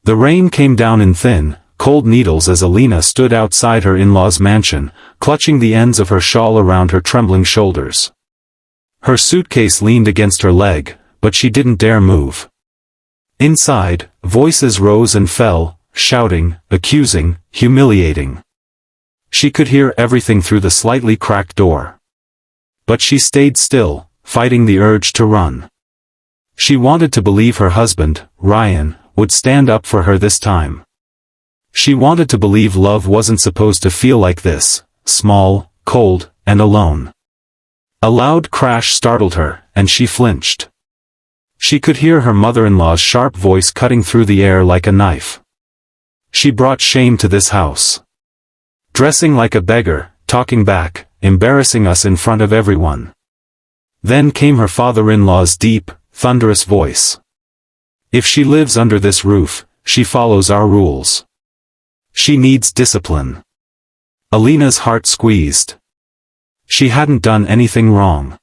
The rain came down in thin, cold needles as Alina stood outside her in-laws' mansion, clutching the ends of her shawl around her trembling shoulders. Her suitcase leaned against her leg, but she didn't dare move. Inside, voices rose and fell, shouting, accusing, humiliating. She could hear everything through the slightly cracked door. But she stayed still, fighting the urge to run. She wanted to believe her husband, Ryan, would stand up for her this time. She wanted to believe love wasn't supposed to feel like this, small, cold, and alone. A loud crash startled her, and she flinched. She could hear her mother-in-law's sharp voice cutting through the air like a knife. She brought shame to this house. Dressing like a beggar, talking back, embarrassing us in front of everyone. Then came her father-in-law's deep, thunderous voice. If she lives under this roof, she follows our rules. She needs discipline. Alina's heart squeezed. She hadn't done anything wrong.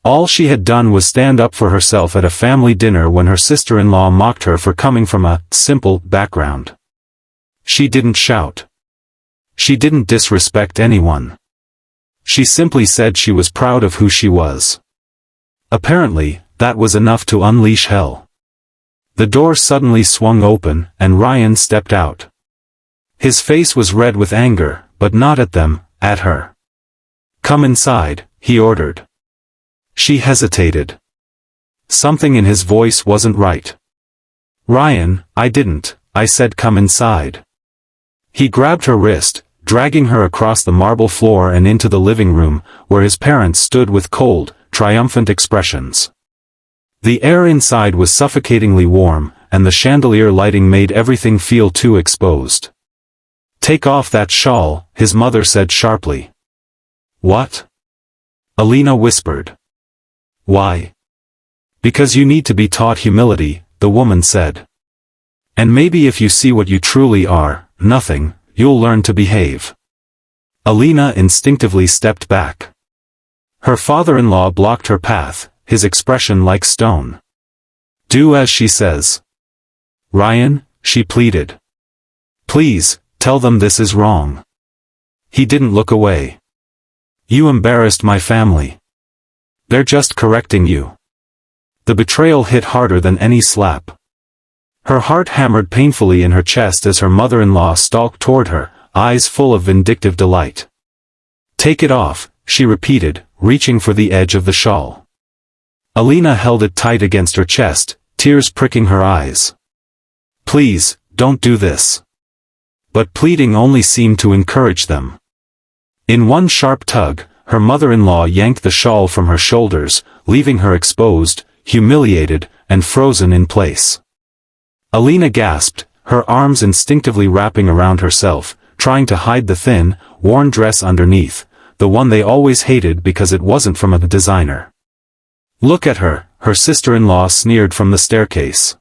All she had done was stand up for herself at a family dinner when her sister-in-law mocked her for coming from a simple background. She didn't shout. She didn't disrespect anyone. She simply said she was proud of who she was. Apparently, that was enough to unleash hell. The door suddenly swung open, and Ryan stepped out. His face was red with anger, but not at them, at her. "Come inside," he ordered. She hesitated. Something in his voice wasn't right. "Ryan, I said come inside." He grabbed her wrist, dragging her across the marble floor and into the living room, where his parents stood with cold, triumphant expressions. The air inside was suffocatingly warm, and the chandelier lighting made everything feel too exposed. "Take off that shawl," his mother said sharply. "What?" Alina whispered. "Why?" "Because you need to be taught humility," the woman said. "And maybe if you see what you truly are, nothing, you'll learn to behave." Alina instinctively stepped back. Her father-in-law blocked her path, his expression like stone. "Do as she says." "Ryan," she pleaded. "Please, tell them this is wrong." He didn't look away. "You embarrassed my family. They're just correcting you." The betrayal hit harder than any slap. Her heart hammered painfully in her chest as her mother-in-law stalked toward her, eyes full of vindictive delight. "Take it off," she repeated, reaching for the edge of the shawl. Alina held it tight against her chest, tears pricking her eyes. "Please, don't do this." But pleading only seemed to encourage them. In one sharp tug, her mother-in-law yanked the shawl from her shoulders, leaving her exposed, humiliated, and frozen in place. Alina gasped, her arms instinctively wrapping around herself, trying to hide the thin, worn dress underneath, the one they always hated because it wasn't from a designer. "Look at her," her sister-in-law sneered from the staircase.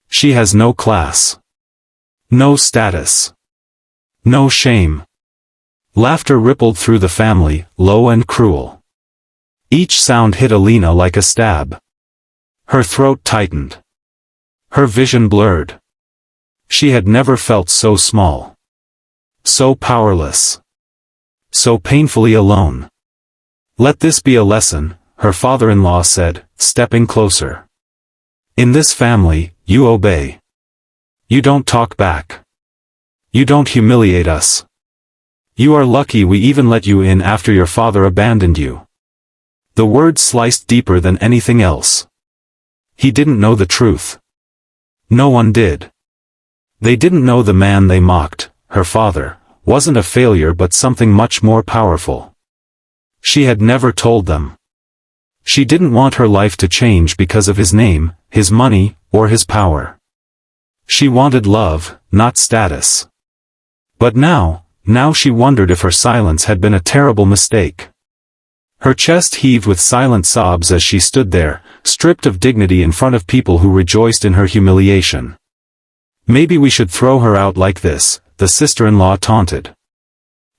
"She has no class. No status. No shame." Laughter rippled through the family, low and cruel. Each sound hit Alina like a stab. Her throat tightened. Her vision blurred. She had never felt so small. So powerless. So painfully alone. "Let this be a lesson," her father-in-law said, stepping closer. "In this family, you obey. You don't talk back. You don't humiliate us. You are lucky we even let you in after your father abandoned you." The words sliced deeper than anything else. He didn't know the truth. No one did. They didn't know the man they mocked, her father, wasn't a failure but something much more powerful. She had never told them. She didn't want her life to change because of his name, his money, or his power. She wanted love, not status. But now she wondered if her silence had been a terrible mistake. Her chest heaved with silent sobs as she stood there, stripped of dignity in front of people who rejoiced in her humiliation. "Maybe we should throw her out like this," the sister-in-law taunted.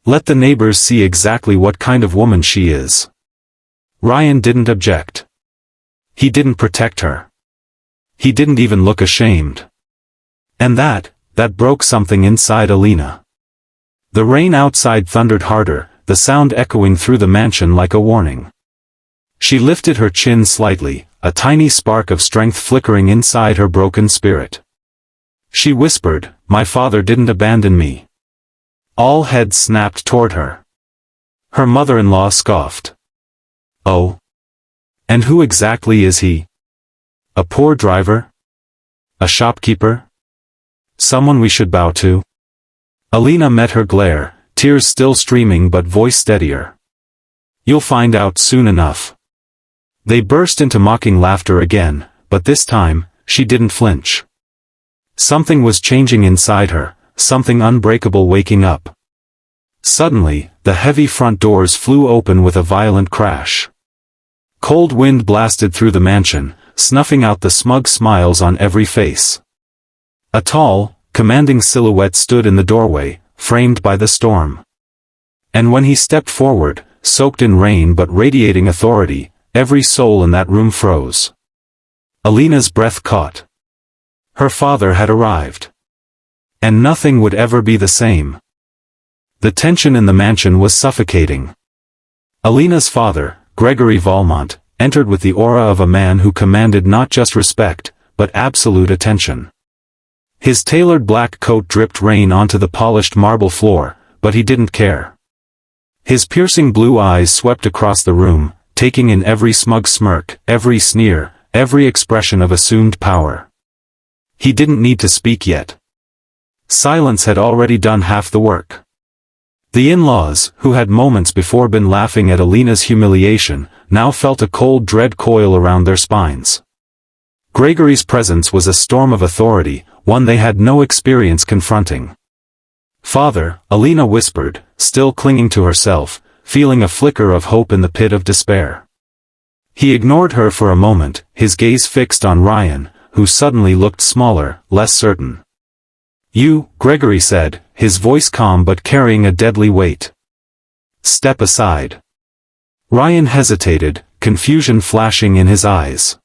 "Let the neighbors see exactly what kind of woman she is." Ryan didn't object. He didn't protect her. He didn't even look ashamed. And that broke something inside Alina. The rain outside thundered harder, the sound echoing through the mansion like a warning. She lifted her chin slightly, a tiny spark of strength flickering inside her broken spirit. She whispered, "My father didn't abandon me." All heads snapped toward her. Her mother-in-law scoffed. "Oh? And who exactly is he? A poor driver? A shopkeeper? Someone we should bow to?" Alina met her glare, tears still streaming but voice steadier. "You'll find out soon enough." They burst into mocking laughter again, but this time, she didn't flinch. Something was changing inside her, something unbreakable waking up. Suddenly, the heavy front doors flew open with a violent crash. Cold wind blasted through the mansion, snuffing out the smug smiles on every face. A tall, commanding silhouette stood in the doorway, framed by the storm. And when he stepped forward, soaked in rain but radiating authority, every soul in that room froze. Alina's breath caught. Her father had arrived. And nothing would ever be the same. The tension in the mansion was suffocating. Alina's father, Gregory Valmont, entered with the aura of a man who commanded not just respect, but absolute attention. His tailored black coat dripped rain onto the polished marble floor, but he didn't care. His piercing blue eyes swept across the room, taking in every smug smirk, every sneer, every expression of assumed power. He didn't need to speak yet. Silence had already done half the work. The in-laws, who had moments before been laughing at Alina's humiliation, now felt a cold dread coil around their spines. Gregory's presence was a storm of authority, one they had no experience confronting. "Father," Alina whispered, still clinging to herself, feeling a flicker of hope in the pit of despair. He ignored her for a moment, his gaze fixed on Ryan, who suddenly looked smaller, less certain. "You," Gregory said, his voice calm but carrying a deadly weight. "Step aside." Ryan hesitated, confusion flashing in his eyes.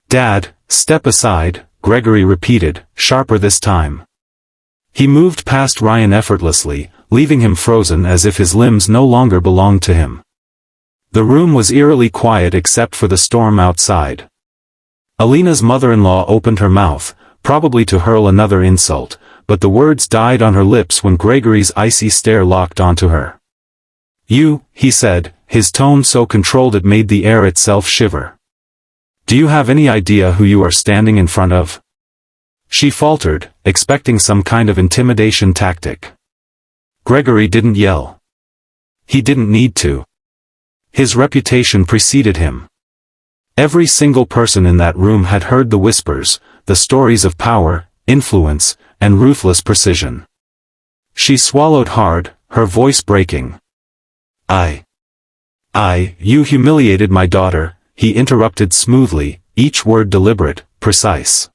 "Dad, step aside," Gregory repeated, sharper this time. He moved past Ryan effortlessly, leaving him frozen as if his limbs no longer belonged to him. The room was eerily quiet except for the storm outside. Alina's mother-in-law opened her mouth, probably to hurl another insult, but the words died on her lips when Gregory's icy stare locked onto her. "You," he said, his tone so controlled it made the air itself shiver. "Do you have any idea who you are standing in front of?" She faltered, expecting some kind of intimidation tactic. Gregory didn't yell. He didn't need to. His reputation preceded him. Every single person in that room had heard the whispers, the stories of power, influence, and ruthless precision. She swallowed hard, her voice breaking. You humiliated my daughter," he interrupted smoothly, each word deliberate, precise.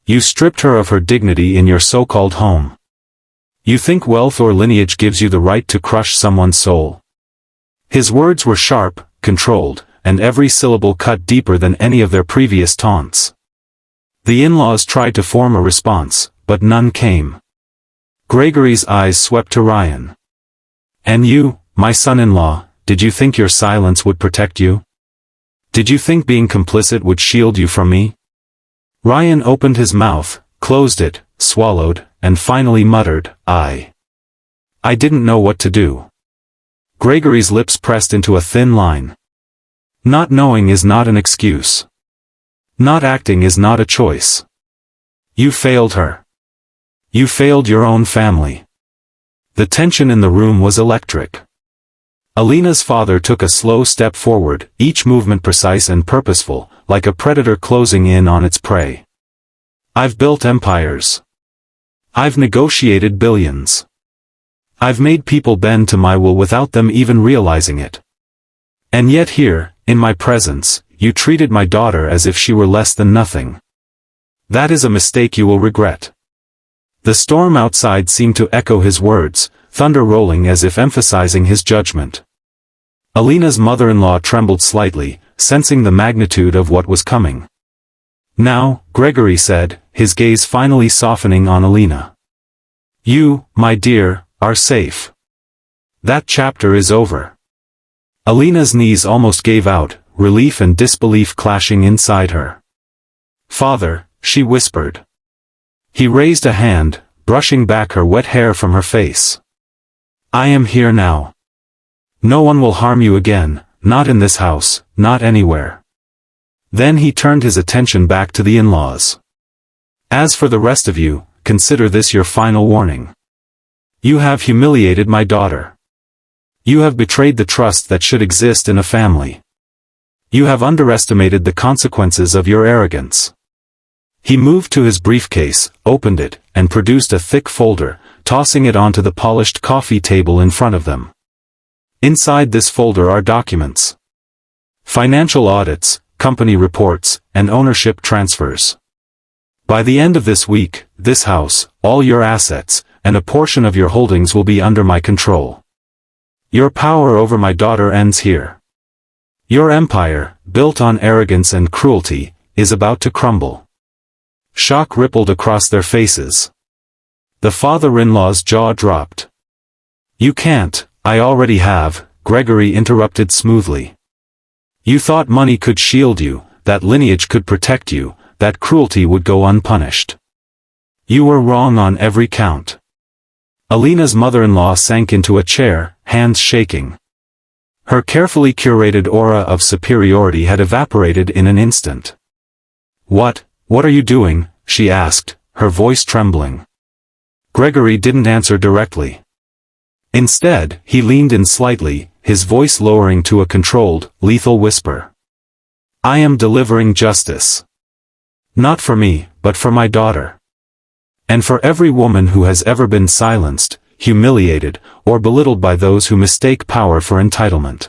"You stripped her of her dignity in your so-called home. You think wealth or lineage gives you the right to crush someone's soul." His words were sharp, controlled, and every syllable cut deeper than any of their previous taunts. The in-laws tried to form a response, but none came. Gregory's eyes swept to Ryan. "And you, my son-in-law, did you think your silence would protect you? Did you think being complicit would shield you from me?" Ryan opened his mouth, closed it, swallowed, and finally muttered, "I didn't know what to do." Gregory's lips pressed into a thin line. Not knowing is not an excuse. Not acting is not a choice. You failed her. You failed your own family. The tension in the room was electric. Alina's father took a slow step forward, each movement precise and purposeful, like a predator closing in on its prey. "I've built empires. I've negotiated billions. I've made people bend to my will without them even realizing it. And yet here, in my presence, you treated my daughter as if she were less than nothing. That is a mistake you will regret." The storm outside seemed to echo his words, thunder rolling as if emphasizing his judgment. Alina's mother-in-law trembled slightly, sensing the magnitude of what was coming. Now, Gregory said, his gaze finally softening on Alina. You, my dear, are safe. That chapter is over. Alina's knees almost gave out, relief and disbelief clashing inside her. Father, she whispered. He raised a hand, brushing back her wet hair from her face. I am here now. No one will harm you again, not in this house, not anywhere. Then he turned his attention back to the in-laws. As for the rest of you, consider this your final warning. You have humiliated my daughter. You have betrayed the trust that should exist in a family. You have underestimated the consequences of your arrogance. He moved to his briefcase, opened it, and produced a thick folder, tossing it onto the polished coffee table in front of them. Inside this folder are documents. Financial audits, company reports, and ownership transfers. By the end of this week, this house, all your assets, and a portion of your holdings will be under my control. Your power over my daughter ends here. Your empire, built on arrogance and cruelty, is about to crumble. Shock rippled across their faces. The father-in-law's jaw dropped. You can't, I already have, Gregory interrupted smoothly. You thought money could shield you, that lineage could protect you, that cruelty would go unpunished. You were wrong on every count. Alina's mother-in-law sank into a chair, hands shaking. Her carefully curated aura of superiority had evaporated in an instant. What are you doing? She asked, her voice trembling. Gregory didn't answer directly. Instead, he leaned in slightly, his voice lowering to a controlled, lethal whisper. I am delivering justice. Not for me, but for my daughter. And for every woman who has ever been silenced, humiliated, or belittled by those who mistake power for entitlement.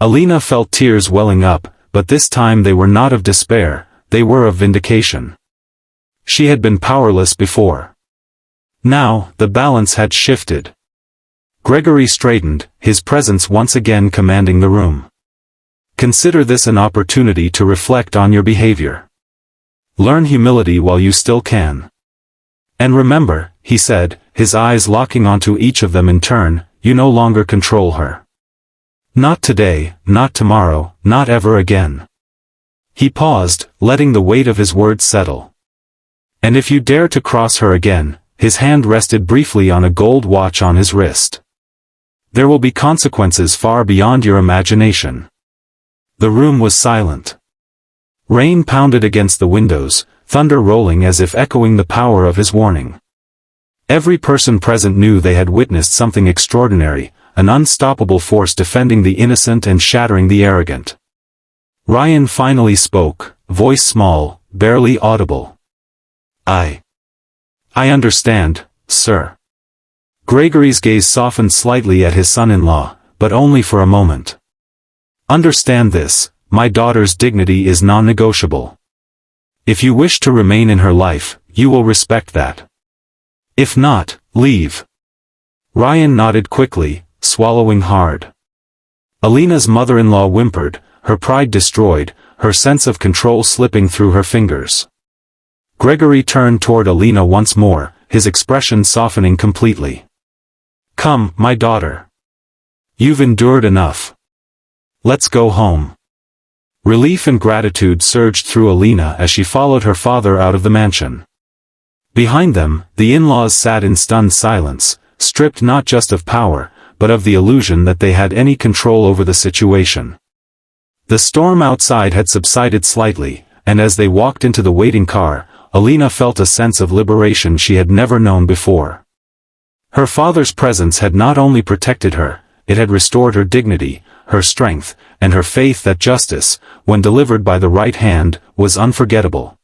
Alina felt tears welling up, but this time they were not of despair, they were of vindication. She had been powerless before. Now, the balance had shifted. Gregory straightened, his presence once again commanding the room. Consider this an opportunity to reflect on your behavior. Learn humility while you still can. And remember, he said, his eyes locking onto each of them in turn, you no longer control her. Not today, not tomorrow, not ever again. He paused, letting the weight of his words settle. And if you dare to cross her again, his hand rested briefly on a gold watch on his wrist. There will be consequences far beyond your imagination. The room was silent. Rain pounded against the windows, thunder rolling as if echoing the power of his warning. Every person present knew they had witnessed something extraordinary, an unstoppable force defending the innocent and shattering the arrogant. Ryan finally spoke, voice small, barely audible. I understand, sir. Gregory's gaze softened slightly at his son-in-law, but only for a moment. Understand this, my daughter's dignity is non-negotiable. If you wish to remain in her life, you will respect that. If not, leave. Ryan nodded quickly, swallowing hard. Alina's mother-in-law whimpered, her pride destroyed, her sense of control slipping through her fingers. Gregory turned toward Alina once more, his expression softening completely. Come, my daughter. You've endured enough. Let's go home. Relief and gratitude surged through Alina as she followed her father out of the mansion. Behind them, the in-laws sat in stunned silence, stripped not just of power, but of the illusion that they had any control over the situation. The storm outside had subsided slightly, and as they walked into the waiting car, Alina felt a sense of liberation she had never known before. Her father's presence had not only protected her, it had restored her dignity, her strength, and her faith that justice, when delivered by the right hand, was unforgettable.